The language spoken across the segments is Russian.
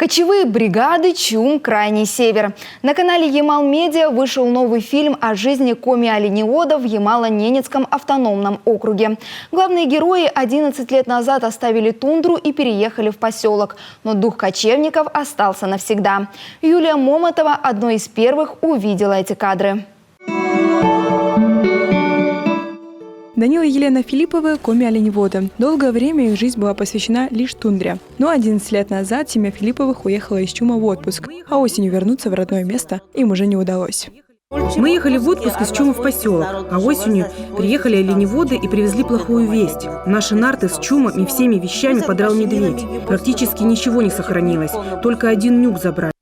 Кочевые бригады, ЧУМ, Крайний Север. На канале Ямал-Медиа вышел новый фильм о жизни коми-оленевода в Ямало-Ненецком автономном округе. Главные герои 11 лет назад оставили тундру и переехали в поселок. Но дух кочевников остался навсегда. Юлия Момотова одной из первых увидела эти кадры. Данила и Елена Филипповы – коми-оленеводы. Долгое время их жизнь была посвящена лишь тундре. Но 11 лет назад семья Филипповых уехала из ЧУМа в отпуск, а осенью вернуться в родное место им уже не удалось. Мы ехали в отпуск из ЧУМа в поселок, а осенью приехали оленеводы и привезли плохую весть. Наши нарты с ЧУМом и всеми вещами подрал медведь. Практически ничего не сохранилось, только один нюк забрали.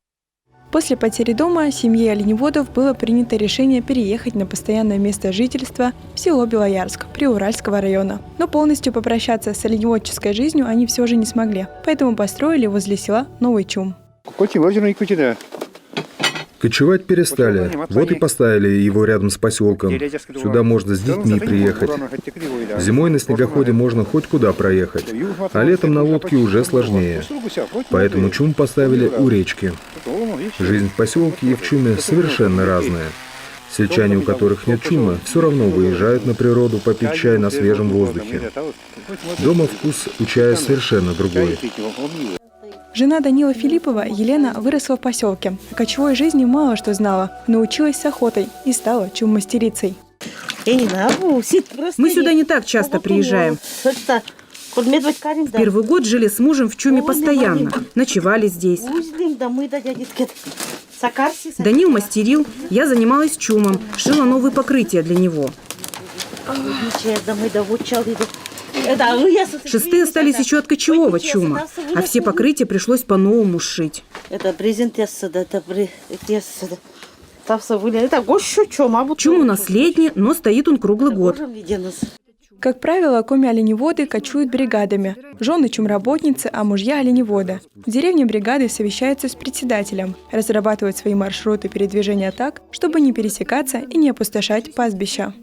После потери дома семье оленеводов было принято решение переехать на постоянное место жительства в село Белоярск Приуральского района. Но полностью попрощаться с оленеводческой жизнью они все же не смогли, поэтому построили возле села новый ЧУМ. Кочевать перестали, вот и поставили его рядом с поселком. Сюда можно с детьми приехать. Зимой на снегоходе можно хоть куда проехать, а летом на лодке уже сложнее. Поэтому ЧУМ поставили у речки. Жизнь в поселке и в ЧУМе совершенно разная. Сельчане, у которых нет ЧУМа, все равно выезжают на природу попить чай на свежем воздухе. Дома вкус у чая совершенно другой. Жена Данила Филиппова, Елена, выросла в поселке. О кочевой жизни мало что знала, научилась с охотой и стала ЧУМ-мастерицей. Мы сюда не так часто приезжаем. В первый год жили с мужем в ЧУМе постоянно, ночевали здесь. Данил мастерил, я занималась ЧУМом, шила новые покрытия для него. Шесты остались еще от кочевого ЧУМа, а все покрытия пришлось по-новому сшить. ЧУМ у нас летний, но стоит он круглый год. Как правило, коми-оленеводы кочуют бригадами. Жены ЧУМ-работницы, а мужья – оленеводы. В деревне бригады совещаются с председателем, разрабатывают свои маршруты передвижения так, чтобы не пересекаться и не опустошать пастбища.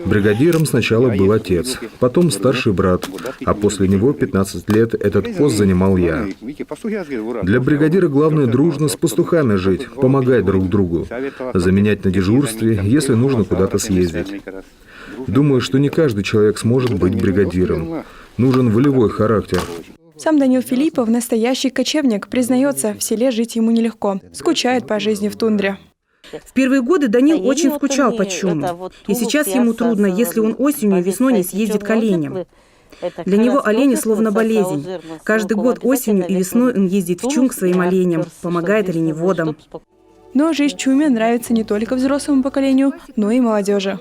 Бригадиром сначала был отец, потом старший брат, а после него 15 лет этот пост занимал я. Для бригадира главное дружно с пастухами жить, помогать друг другу, заменять на дежурстве, если нужно куда-то съездить. Думаю, что не каждый человек сможет быть бригадиром. Нужен волевой характер. Сам Данил Филиппов, настоящий кочевник, признается, в селе жить ему нелегко, скучает по жизни в тундре. В первые годы Данил очень скучал по ЧУМу. И сейчас ему трудно, если он осенью и весной не съездит к оленям. Для него олени словно болезнь. Каждый год осенью и весной он ездит в ЧУМ к своим оленям, помогает оленеводам. Но жизнь в ЧУМе нравится не только взрослому поколению, но и молодежи.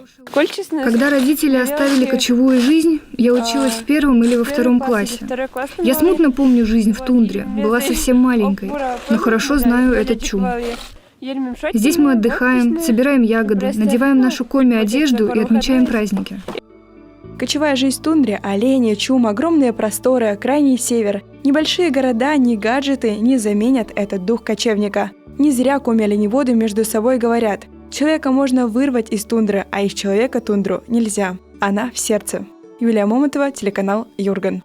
Когда родители оставили кочевую жизнь, я училась в 1 или во 2 классе. Я смутно помню жизнь в тундре, была совсем маленькой, но хорошо знаю этот ЧУМ. Здесь мы отдыхаем, собираем ягоды, надеваем нашу коми-одежду и отмечаем праздники. Кочевая жизнь в тундре, олени, ЧУМ, огромные просторы, крайний север. Небольшие города, ни гаджеты не заменят этот дух кочевника. Не зря коми-оленеводы между собой говорят: человека можно вырвать из тундры, а из человека тундру нельзя. Она в сердце. Юлия Момотова, телеканал Юрган.